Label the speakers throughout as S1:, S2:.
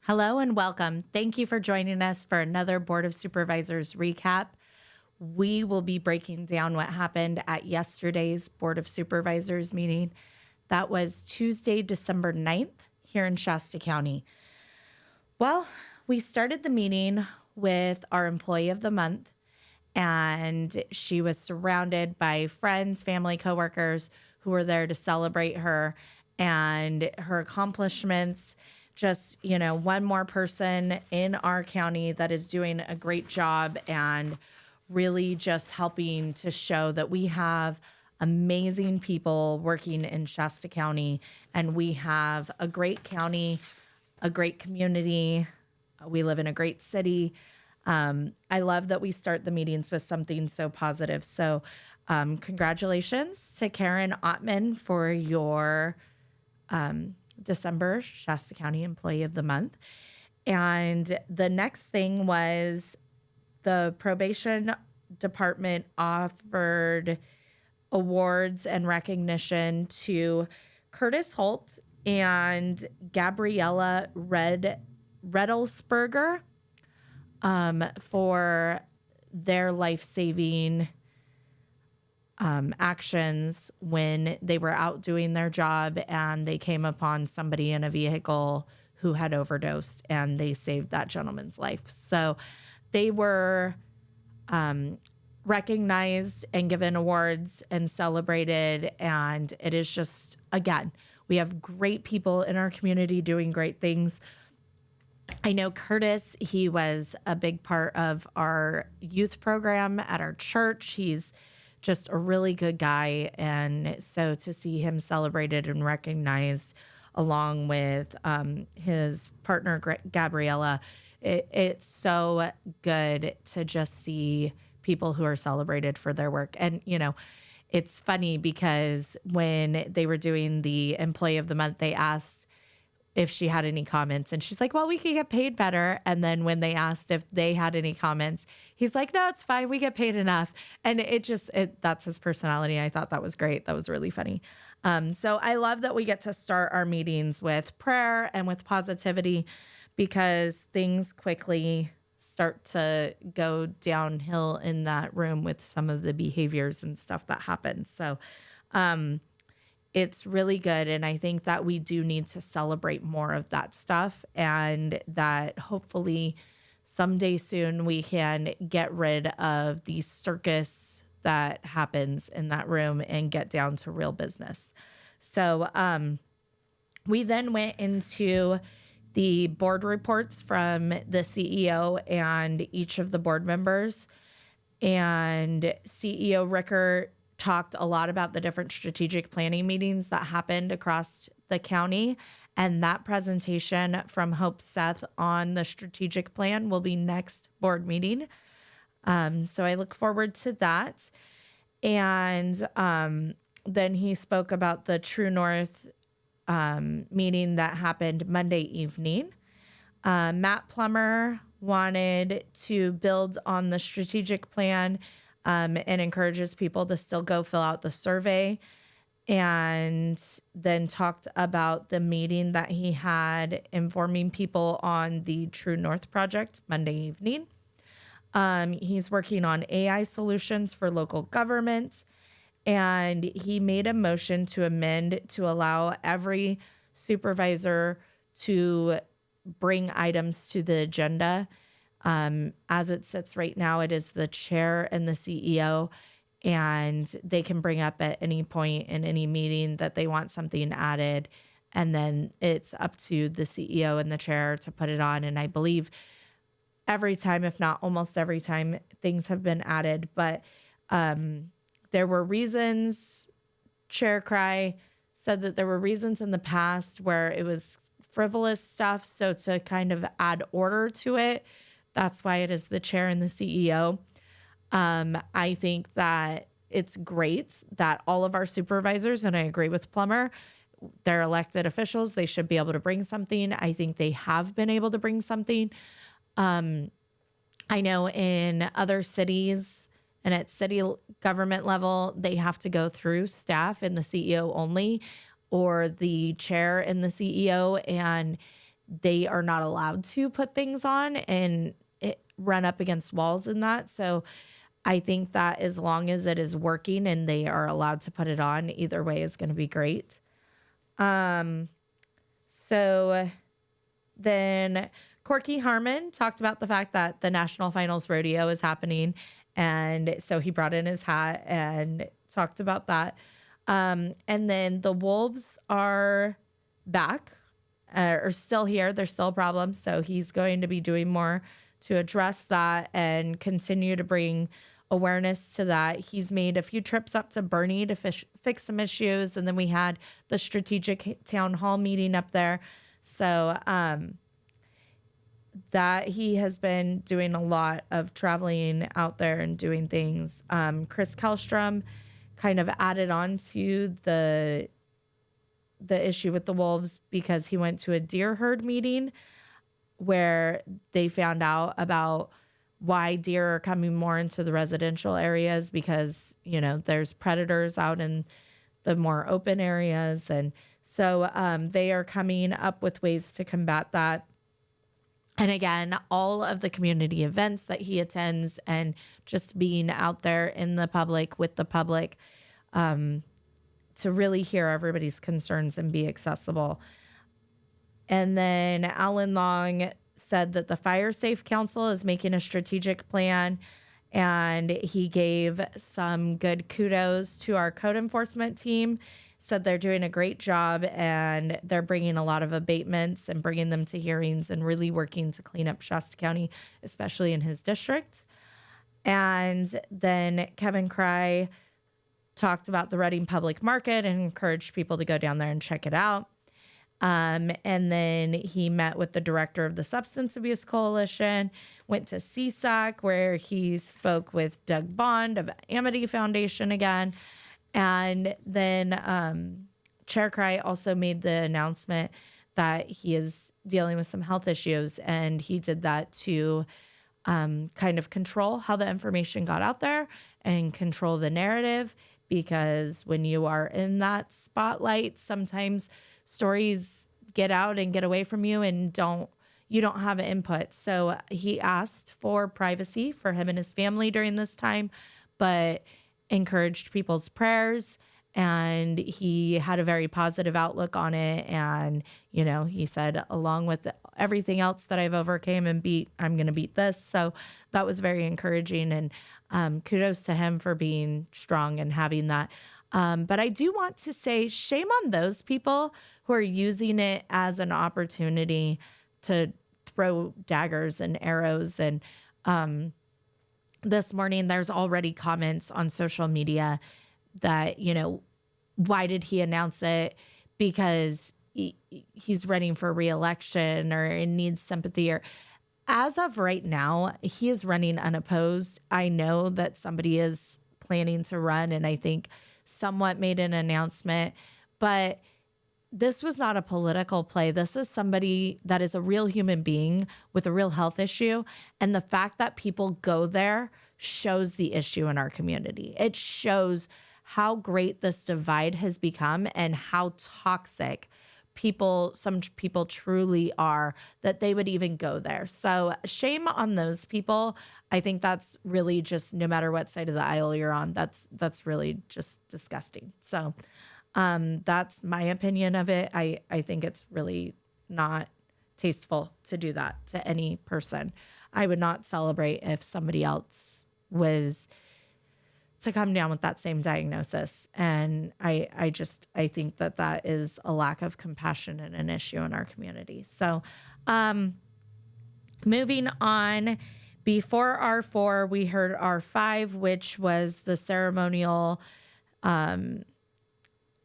S1: Hello and welcome. Thank you for joining us for another Board of Supervisors recap. We will be breaking down what happened at yesterday's Board of Supervisors meeting. That was Tuesday, December 9th here in Shasta County. Well, we started the meeting with our Employee of the Month, and she was surrounded by friends, family, coworkers who were there to celebrate her and her accomplishments. Just, one more person in our county that is doing a great job and really just helping to show that we have amazing people working in Shasta County, and we have a great county, a great community. We live in a great city. I love that we start the meetings with something so positive. So congratulations to Karen Ottman for your December Shasta County Employee of the Month. And the next thing was the probation department offered awards and recognition to Curtis Holt and Gabriella Redelsberger for their life-saving actions when they were out doing their job and they came upon somebody in a vehicle who had overdosed, and they saved that gentleman's life. So they were recognized and given awards and celebrated. And it is just, again, we have great people in our community doing great things. I know Curtis, he was a big part of our youth program at our church. He's just a really good guy. And so to see him celebrated and recognized along with his partner, Gabriella, it's so good to just see people who are celebrated for their work. And, it's funny because when they were doing the Employee of the Month, they asked if she had any comments, and she's like, well, we could get paid better. And then when they asked if they had any comments, he's like, no, it's fine. We get paid enough. And that's his personality. I thought that was great. That was really funny. So I love that we get to start our meetings with prayer and with positivity, because things quickly start to go downhill in that room with some of the behaviors and stuff that happens. So, it's really good. And I think that we do need to celebrate more of that stuff, and that hopefully someday soon we can get rid of the circus that happens in that room and get down to real business. So we then went into the board reports from the CEO and each of the board members. And CEO Ricker talked a lot about the different strategic planning meetings that happened across the county. And that presentation from Hope Seth on the strategic plan will be next board meeting. So I look forward to that. And then he spoke about the True North meeting that happened Monday evening. Matt Plummer wanted to build on the strategic plan and encourages people to still go fill out the survey, and then talked about the meeting that he had informing people on the True North project Monday evening. He's working on AI solutions for local government, and he made a motion to amend to allow every supervisor to bring items to the agenda. As it sits right now, it is the chair and the CEO, and they can bring up at any point in any meeting that they want something added. And then it's up to the CEO and the chair to put it on. And I believe every time, if not almost every time, things have been added. But there were reasons. Chair Cry said that there were reasons in the past where it was frivolous stuff. So to kind of add order to it, that's why it is the chair and the CEO. I think that it's great that all of our supervisors, and I agree with Plummer, they're elected officials. They should be able to bring something. I think they have been able to bring something. I know in other cities and at city government level, they have to go through staff and the CEO only, or the chair and the CEO. And they are not allowed to put things on and run up against walls and that. So I think that as long as it is working and they are allowed to put it on, either way is going to be great. So then Corky Harmon talked about the fact that the National Finals Rodeo is happening. And so he brought in his hat and talked about that. And then the wolves are back, are still here. There's still a problem. So he's going to be doing more to address that and continue to bring awareness to that. He's made a few trips up to Bernie to fix some issues. And then we had the strategic town hall meeting up there. So that he has been doing a lot of traveling out there and doing things. Chris Kellstrom kind of added on to the issue with the wolves because he went to a deer herd meeting where they found out about why deer are coming more into the residential areas because, you know, there's predators out in the more open areas. And so they are coming up with ways to combat that. And again, all of the community events that he attends and just being out there in the public with the public to really hear everybody's concerns and be accessible. And then Alan Long said that the Fire Safe Council is making a strategic plan, and he gave some good kudos to our code enforcement team, said they're doing a great job and they're bringing a lot of abatements and bringing them to hearings and really working to clean up Shasta County, especially in his district. And then Kevin Cry talked about the Reading Public Market and encouraged people to go down there and check it out. And then he met with the director of the Substance Abuse Coalition, went to CSAC where he spoke with Doug Bond of Amity Foundation again. And then Chair Cry also made the announcement that he is dealing with some health issues, and he did that to kind of control how the information got out there and control the narrative, because when you are in that spotlight, sometimes stories get out and get away from you and you don't have input. So he asked for privacy for him and his family during this time, but encouraged people's prayers, and he had a very positive outlook on it. And, you know, he said, along with everything else that I've overcame and beat, I'm going to beat this. So that was very encouraging, and kudos to him for being strong and having that. But I do want to say shame on those people who are using it as an opportunity to throw daggers and arrows. And this morning, there's already comments on social media that, you know, why did he announce it? Because he's running for re-election or it needs sympathy. Or as of right now, he is running unopposed. I know that somebody is planning to run, and I think somewhat made an announcement, but this was not a political play. This is somebody that is a real human being with a real health issue. And the fact that people go there shows the issue in our community. It shows how great this divide has become and how toxic some people truly are, that they would even go there. So shame on those people. I think that's really just, no matter what side of the aisle you're on, that's really just disgusting. So that's my opinion of it. I think it's really not tasteful to do that to any person. I would not celebrate if somebody else was to come down with that same diagnosis. And I think that is a lack of compassion and an issue in our community. So moving on, before R4, we heard R5, which was the ceremonial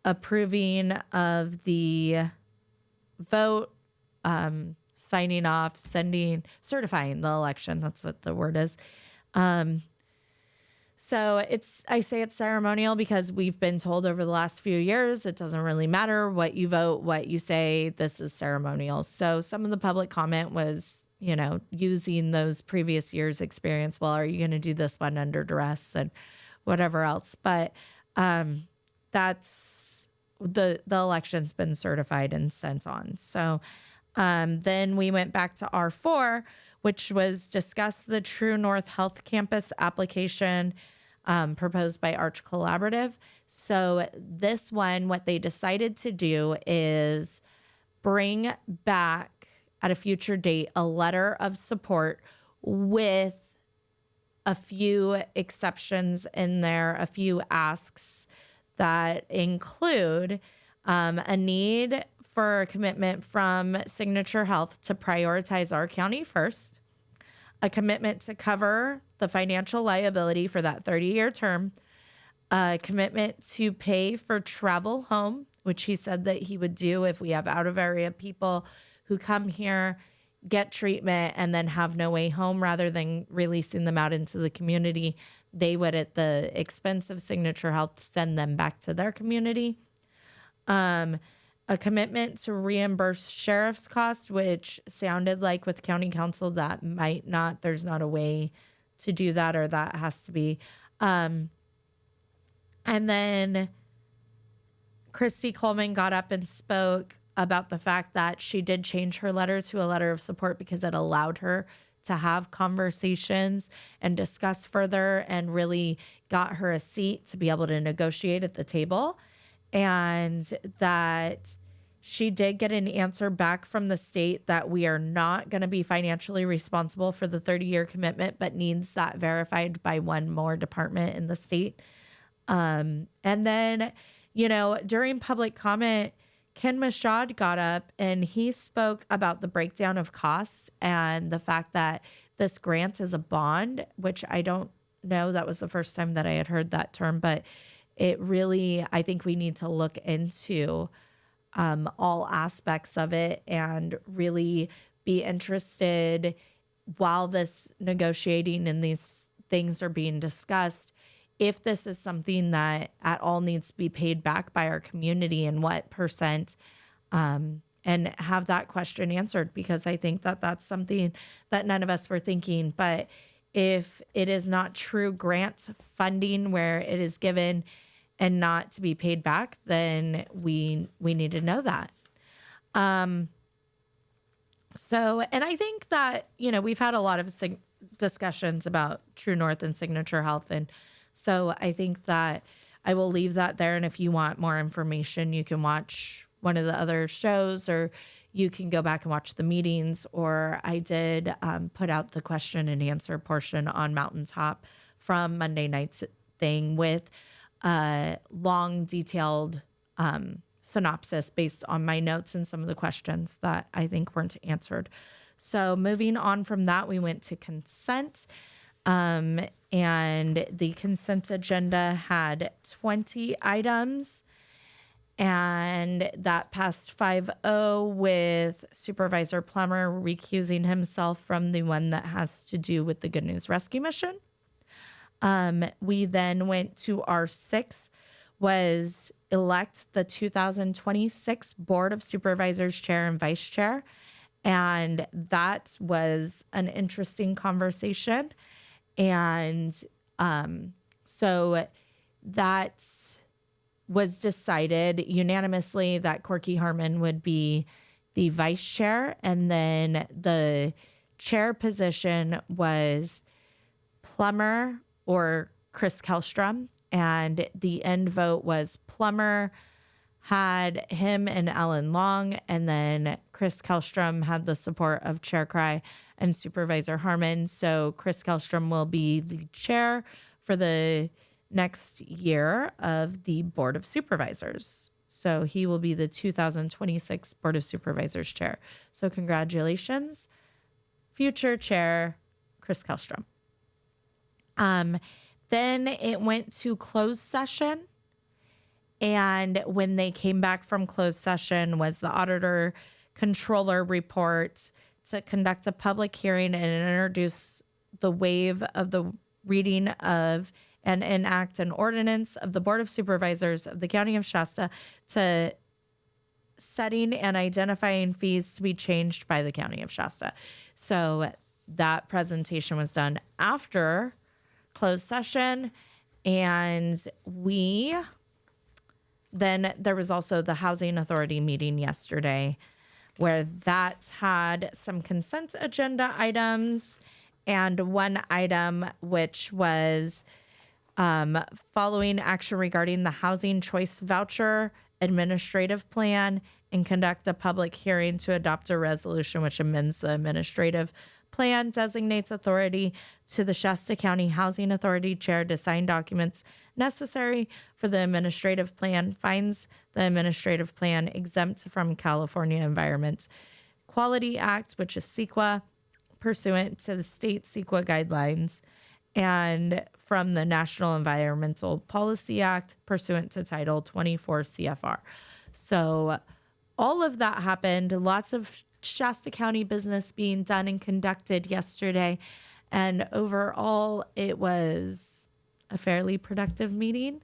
S1: approving of the vote, signing off, certifying the election. That's what the word is. So I say it's ceremonial because we've been told over the last few years, it doesn't really matter what you vote, what you say, this is ceremonial. So some of the public comment was, you know, using those previous years' experience. Well, are you going to do this one under duress and whatever else? But that's the election's been certified and sent on. So Then we went back to R4, which was discuss the True North Health Campus application proposed by Arch Collaborative. So this one, what they decided to do is bring back at a future date a letter of support with a few exceptions in there, a few asks that include a need for a commitment from Signature Health to prioritize our county first, a commitment to cover the financial liability for that 30-year term, a commitment to pay for travel home, which he said that he would do if we have out-of-area people who come here, get treatment, and then have no way home rather than releasing them out into the community. They would, at the expense of Signature Health, send them back to their community. A commitment to reimburse sheriff's costs, which sounded like with county council that might not, there's not a way to do that, or that has to be. And then Christy Coleman got up and spoke about the fact that she did change her letter to a letter of support because it allowed her to have conversations and discuss further, and really got her a seat to be able to negotiate at the table. And that she did get an answer back from the state that we are not going to be financially responsible for the 30-year commitment, but needs that verified by one more department in the state. And then, during public comment, Ken Mashad got up and he spoke about the breakdown of costs and the fact that this grant is a bond, which I don't know. That was the first time that I had heard that term, but it really, I think we need to look into all aspects of it and really be interested while this negotiating and these things are being discussed, if this is something that at all needs to be paid back by our community and what percent, and have that question answered, because I think that that's something that none of us were thinking. But if it is not true grant funding where it is given and not to be paid back, then we need to know that. So, and I think that, we've had a lot of discussions about True North and Signature Health. And so I think that I will leave that there. And if you want more information, you can watch one of the other shows, or you can go back and watch the meetings. Or I did put out the question and answer portion on Mountaintop from Monday night's thing with long, detailed synopsis based on my notes and some of the questions that I think weren't answered. So moving on from that, we went to consent. And the consent agenda had 20 items, and that passed 5-0 with Supervisor Plummer recusing himself from the one that has to do with the Good News Rescue Mission. We then went to R6, was elect the 2026 Board of Supervisors Chair and Vice Chair. And that was an interesting conversation. And so that was decided unanimously that Corky Harmon would be the vice chair. And then the chair position was Plummer or Chris Kellstrom. And the end vote was Plummer had him and Ellen Long, and then Chris Kellstrom had the support of Chair Cry and Supervisor Harmon. So Chris Kellstrom will be the chair for the next year of the Board of Supervisors. So he will be the 2026 Board of Supervisors chair. So congratulations, future chair, Chris Kellstrom. Then it went to closed session. And when they came back from closed session was the auditor controller report to conduct a public hearing and introduce the waive of the reading of and enact an ordinance of the Board of Supervisors of the County of Shasta to setting and identifying fees to be changed by the County of Shasta. So that presentation was done after closed session. And then there was also the Housing Authority meeting yesterday where that had some consent agenda items and one item which was following action regarding the housing choice voucher administrative plan and conduct a public hearing to adopt a resolution which amends the administrative plan, designates authority to the Shasta County Housing Authority chair to sign documents necessary for the administrative plan, finds the administrative plan exempt from California Environment Quality Act, which is CEQA, pursuant to the state CEQA guidelines, and from the National Environmental Policy Act, pursuant to Title 24 CFR. So all of that happened. Lots of Shasta County business being done and conducted yesterday. And overall, it was a fairly productive meeting.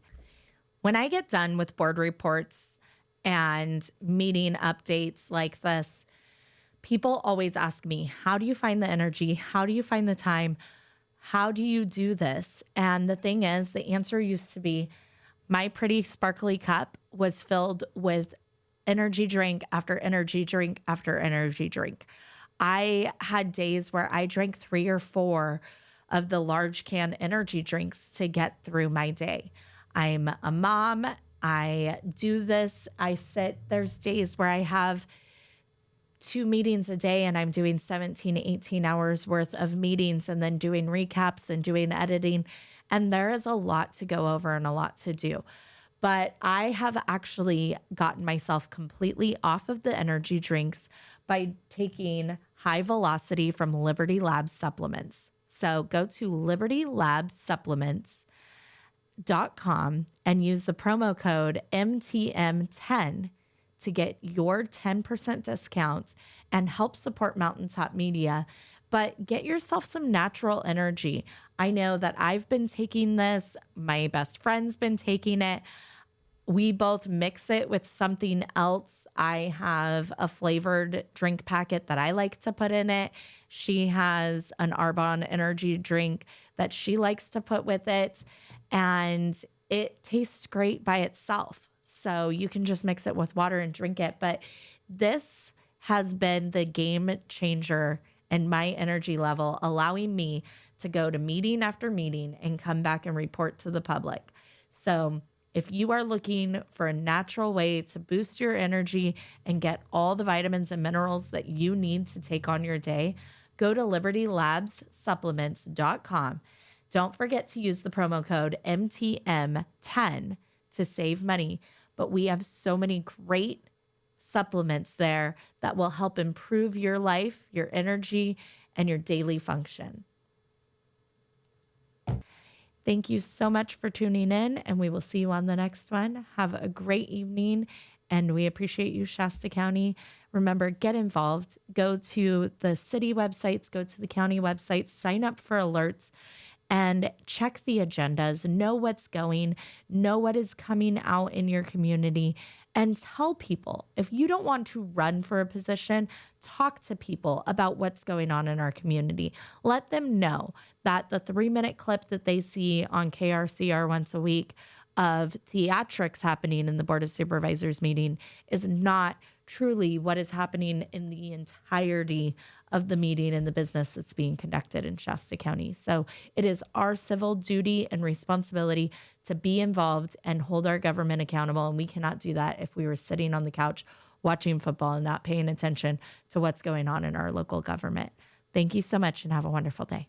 S1: When I get done with board reports and meeting updates like this, people always ask me, how do you find the energy? How do you find the time? How do you do this? And the thing is, the answer used to be my pretty sparkly cup was filled with energy drink after energy drink after energy drink. I had days where I drank 3 or 4 of the large can energy drinks to get through my day. I'm a mom. I do this. There's days where I have 2 meetings a day and I'm doing 17 to 18 hours worth of meetings and then doing recaps and doing editing. And there is a lot to go over and a lot to do. But I have actually gotten myself completely off of the energy drinks by taking high velocity from Liberty Labs supplements. So go to libertylabssupplements.com and use the promo code MTM10 to get your 10% discount and help support Mountaintop Media. But get yourself some natural energy. I know that I've been taking this. My best friend's been taking it. We both mix it with something else. I have a flavored drink packet that I like to put in it. She has an Arbonne energy drink that she likes to put with it. And it tastes great by itself. So you can just mix it with water and drink it. But this has been the game changer in my energy level, allowing me to go to meeting after meeting and come back and report to the public. So if you are looking for a natural way to boost your energy and get all the vitamins and minerals that you need to take on your day, go to libertylabssupplements.com. Don't forget to use the promo code MTM10 to save money. But we have so many great supplements there that will help improve your life, your energy, and your daily function. Thank you so much for tuning in, and we will see you on the next one. Have a great evening, and we appreciate you, Shasta County. Remember, get involved. Go to the city websites, go to the county websites, sign up for alerts, and check the agendas. Know what's going, know what is coming out in your community, and tell people. If you don't want to run for a position, talk to people about what's going on in our community. Let them know that the 3-minute clip that they see on KRCR once a week of theatrics happening in the Board of Supervisors meeting is not truly what is happening in the entirety of the meeting and the business that's being conducted in Shasta County. So it is our civil duty and responsibility to be involved and hold our government accountable. And we cannot do that if we were sitting on the couch watching football and not paying attention to what's going on in our local government. Thank you so much and have a wonderful day.